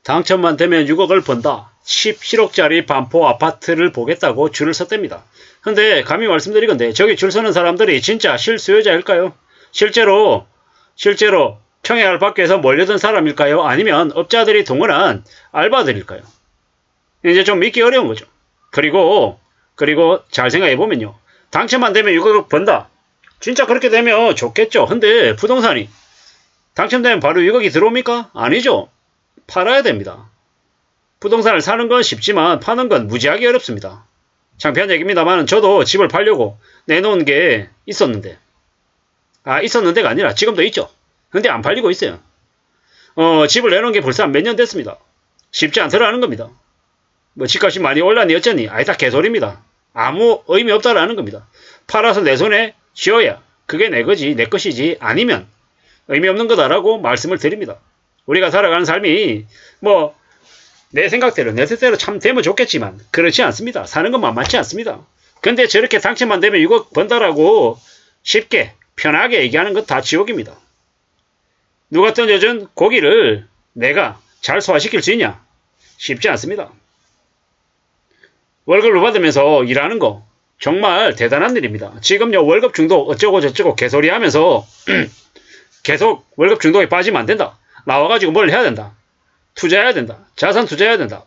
당첨만 되면 6억을 번다. 17억짜리 반포 아파트를 보겠다고 줄을 섰답니다. 근데 감히 말씀드리건데 저기 줄 서는 사람들이 진짜 실수요자일까요? 실제로 평양을 받기 위해서 몰려든 사람일까요? 아니면 업자들이 동원한 알바들일까요? 이제 좀 믿기 어려운 거죠. 그리고 잘 생각해보면요. 당첨만 되면 6억을 번다. 진짜 그렇게 되면 좋겠죠. 근데 부동산이 당첨되면 바로 6억이 들어옵니까? 아니죠. 팔아야 됩니다. 부동산을 사는 건 쉽지만 파는 건 무지하게 어렵습니다. 창피한 얘기입니다만 저도 집을 팔려고 내놓은 게 있었는데 있었는데가 아니라 지금도 있죠. 근데 안 팔리고 있어요. 집을 내놓은 게 벌써 몇 년 됐습니다. 쉽지 않더라는 겁니다. 뭐 집값이 많이 올랐니 어쩌니 다 개소리입니다. 아무 의미 없다라는 겁니다. 팔아서 내 손에 쥐어야 그게 내 것이지 아니면 의미 없는 거다라고 말씀을 드립니다. 우리가 살아가는 삶이 뭐 내 생각대로 내 뜻대로 참 되면 좋겠지만 그렇지 않습니다. 사는 건 만만치 않습니다. 근데 저렇게 당첨만 되면 6억 번다라고 쉽게 편하게 얘기하는 건 다 지옥입니다. 누가 던져준 고기를 내가 잘 소화시킬 수 있냐? 쉽지 않습니다. 월급을 받으면서 일하는 거 정말 대단한 일입니다. 지금요 월급 중독 어쩌고 저쩌고 개소리 하면서 계속 월급 중독에 빠지면 안 된다. 나와가지고 뭘 해야 된다. 투자해야 된다. 자산 투자해야 된다.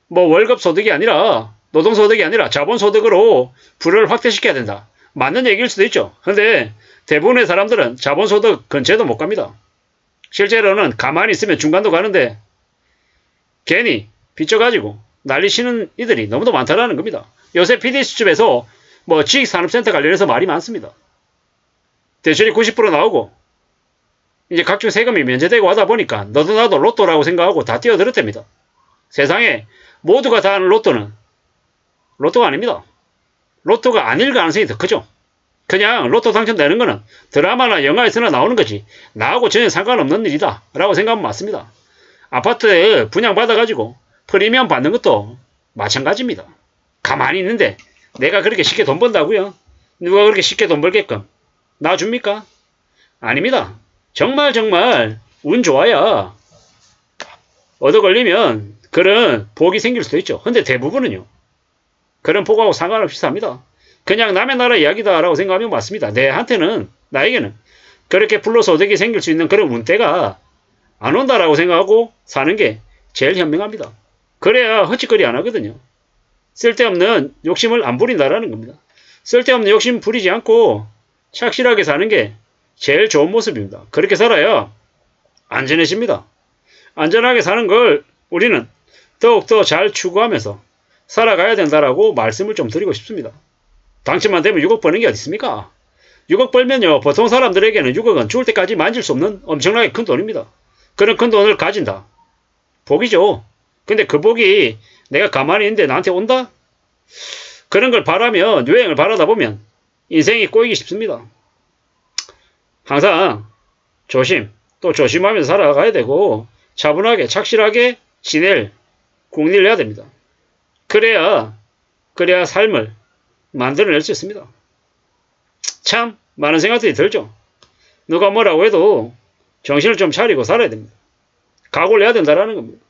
뭐 월급 소득이 아니라 노동소득이 아니라 자본소득으로 부를 확대시켜야 된다. 맞는 얘기일 수도 있죠. 근데 대부분의 사람들은 자본소득 근처에도 못 갑니다. 실제로는 가만히 있으면 중간도 가는데 괜히 빚져가지고 난리치는 이들이 너무도 많다라는 겁니다. 요새 PD수첩에서 뭐 지식산업센터 관련해서 말이 많습니다. 대출이 90% 나오고 이제 각종 세금이 면제되고 하다 보니까 너도 나도 로또라고 생각하고 다 뛰어들었답니다. 세상에 모두가 다 아는 로또는 로또가 아닙니다. 로또가 아닐 가능성이 더 크죠. 그냥 로또 당첨되는 거는 드라마나 영화에서나 나오는 거지 나하고 전혀 상관없는 일이다 라고 생각하면 맞습니다. 아파트에 분양받아가지고 프리미엄 받는 것도 마찬가지입니다. 가만히 있는데 내가 그렇게 쉽게 돈 번다고요? 누가 그렇게 쉽게 돈 벌게끔 놔줍니까? 아닙니다. 정말 운 좋아야 얻어 걸리면 그런 복이 생길 수도 있죠. 근데 대부분은요. 그런 복하고 상관없이 삽니다. 그냥 남의 나라 이야기다 라고 생각하면 맞습니다. 나에게는 그렇게 불로소득이 생길 수 있는 그런 운대가 안 온다라고 생각하고 사는 게 제일 현명합니다. 그래야 헛짓거리 안 하거든요. 쓸데없는 욕심을 안 부린다라는 겁니다. 쓸데없는 욕심 부리지 않고 착실하게 사는 게 제일 좋은 모습입니다. 그렇게 살아야 안전해집니다. 안전하게 사는 걸 우리는 더욱더 잘 추구하면서 살아가야 된다라고 말씀을 좀 드리고 싶습니다. 당첨만 되면 6억 버는 게 어디 있습니까? 6억 벌면요. 보통 사람들에게는 6억은 죽을 때까지 만질 수 없는 엄청나게 큰 돈입니다. 그런 큰 돈을 가진다. 복이죠. 근데 그 복이 내가 가만히 있는데 나한테 온다? 그런 걸 바라면 요행을 바라다 보면 인생이 꼬이기 쉽습니다. 항상 조심하면서 살아가야 되고 차분하게 착실하게 지낼 국리를 해야 됩니다. 그래야 삶을 만들어낼 수 있습니다. 참 많은 생각들이 들죠. 누가 뭐라고 해도 정신을 좀 차리고 살아야 됩니다. 각오를 해야 된다는 겁니다.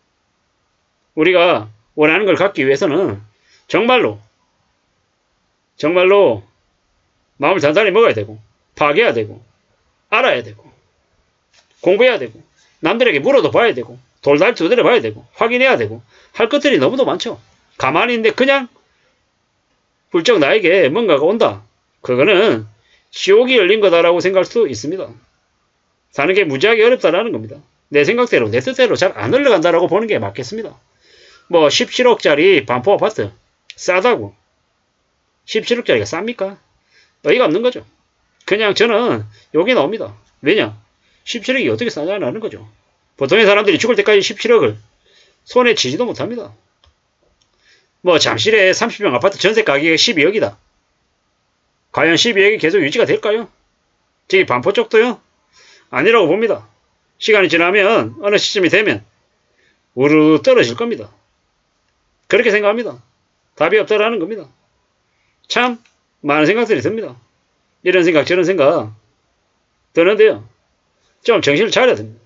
우리가 원하는 걸 갖기 위해서는 정말로 마음을 단단히 먹어야 되고 파악해야 되고 알아야 되고 공부해야 되고 남들에게 물어도 봐야 되고 돌달 두드려 봐야 되고 확인해야 되고 할 것들이 너무도 많죠. 가만히 있는데 그냥 훌쩍 나에게 뭔가가 온다. 그거는 지옥이 열린 거다라고 생각할 수도 있습니다. 사는 게 무지하게 어렵다라는 겁니다. 내 생각대로 내 뜻대로 잘 안 흘러간다라고 보는 게 맞겠습니다. 뭐 17억짜리 반포 아파트 싸다고 17억짜리가 쌉니까? 어이가 없는 거죠. 그냥 저는 욕이 나옵니다. 왜냐? 17억이 어떻게 싸냐는 거죠. 보통의 사람들이 죽을 때까지 17억을 손에 쥐지도 못합니다. 뭐 잠실에 30평 아파트 전세 가격이 12억이다. 과연 12억이 계속 유지가 될까요? 저기 반포 쪽도요? 아니라고 봅니다. 시간이 지나면 어느 시점이 되면 우르르 떨어질 겁니다. 그렇게 생각합니다. 답이 없다라는 겁니다. 참 많은 생각들이 듭니다. 이런 생각 저런 생각 드는데요. 좀 정신을 차려야 됩니다.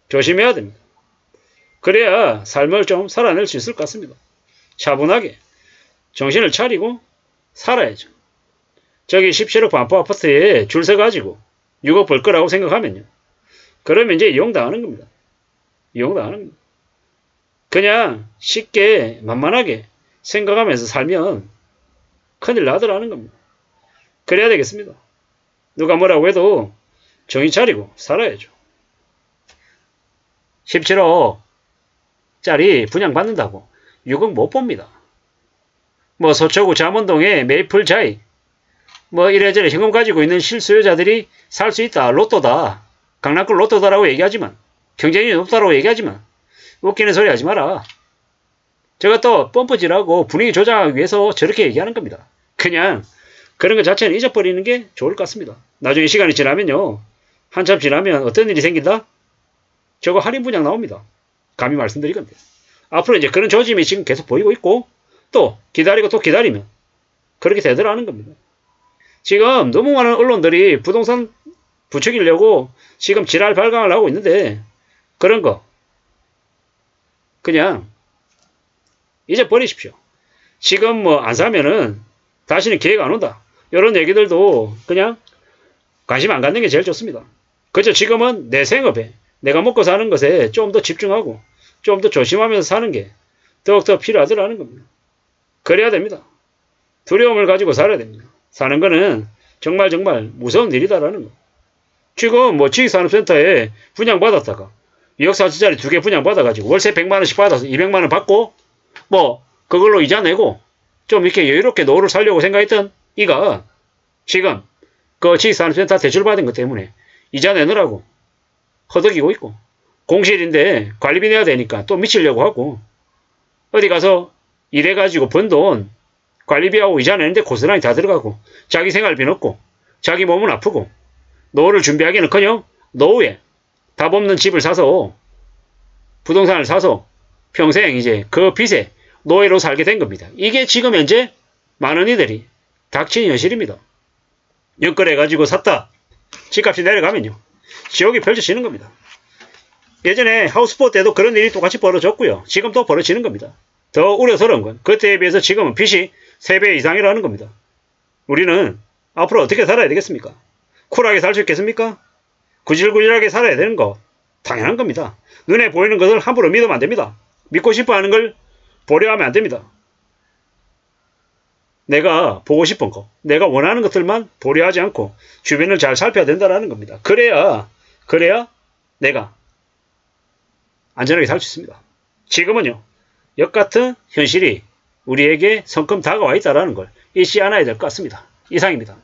조심해야 됩니다. 그래야 삶을 좀 살아낼 수 있을 것 같습니다. 차분하게 정신을 차리고 살아야죠. 저기 17억 반포 아파트에 줄 서가지고 6억 벌 거라고 생각하면요. 그러면 이제 이용당하는 겁니다. 이용당하는 겁니다. 그냥 쉽게 만만하게 생각하면서 살면 큰일 나더라는 겁니다. 그래야 되겠습니다. 누가 뭐라고 해도 정신 차리고 살아야죠. 17억짜리 분양받는다고 6억 못 봅니다. 뭐 서초구 잠원동에 메이플 자이 뭐 이래저래 현금 가지고 있는 실수요자들이 살 수 있다. 로또다. 강남권 로또다라고 얘기하지만 경쟁력이 높다라고 얘기하지만 웃기는 소리 하지 마라. 제가 또 펌프질하고 분위기 조장하기 위해서 저렇게 얘기하는 겁니다. 그냥 그런 것 자체는 잊어버리는 게 좋을 것 같습니다. 나중에 시간이 지나면요. 한참 지나면 어떤 일이 생긴다? 저거 할인 분양 나옵니다. 감히 말씀드리건데. 앞으로 이제 그런 조짐이 지금 계속 보이고 있고 또 기다리고 또 기다리면 그렇게 되더라는 겁니다. 지금 너무 많은 언론들이 부동산 부추기려고 지금 지랄 발광을 하고 있는데 그런 거 그냥 잊어버리십시오. 지금 뭐 안 사면은 다시는 기회가 안 온다. 이런 얘기들도 그냥 관심 안 갖는 게 제일 좋습니다. 그저 지금은 내 생업에 내가 먹고 사는 것에 좀 더 집중하고 좀 더 조심하면서 사는 게 더욱더 필요하더라는 겁니다. 그래야 됩니다. 두려움을 가지고 살아야 됩니다. 사는 거는 정말 무서운 일이다라는 거. 지금 뭐 지식산업센터에 분양받았다가 2억 4천짜리 2개 분양받아가지고 월세 100만원씩 받아서 200만원 받고 뭐 그걸로 이자 내고 좀 이렇게 여유롭게 노후를 살려고 생각했던 이가 지금 그 지식산업센터 대출받은 것 때문에 이자 내느라고 허덕이고 있고 공실인데 관리비 내야 되니까 또 미치려고 하고 어디 가서 일해가지고 번 돈 관리비하고 이자 내는데 고스란히 다 들어가고 자기 생활비 넣고 자기 몸은 아프고 노후를 준비하기는커녕 노후에 답 없는 집을 사서 부동산을 사서 평생 이제 그 빚에 노예로 살게 된 겁니다. 이게 지금 현재 많은 이들이 닥친 현실입니다. 연끌해가지고 샀다. 집값이 내려가면요. 지옥이 펼쳐지는 겁니다. 예전에 하우스포 때도 그런 일이 똑같이 벌어졌고요. 지금 또 벌어지는 겁니다. 더 우려스러운 건 그때에 비해서 지금은 빚이 3배 이상이라는 겁니다. 우리는 앞으로 어떻게 살아야 되겠습니까? 쿨하게 살 수 있겠습니까? 구질구질하게 살아야 되는 거 당연한 겁니다. 눈에 보이는 것을 함부로 믿으면 안 됩니다. 믿고 싶어 하는 걸 보려 하면 안 됩니다. 내가 보고 싶은 거, 내가 원하는 것들만 보려 하지 않고 주변을 잘 살펴야 된다는 겁니다. 그래야 내가 안전하게 살 수 있습니다. 지금은요. 역같은 현실이 우리에게 성큼 다가와 있다는 걸 잊지 않아야 될 것 같습니다. 이상입니다.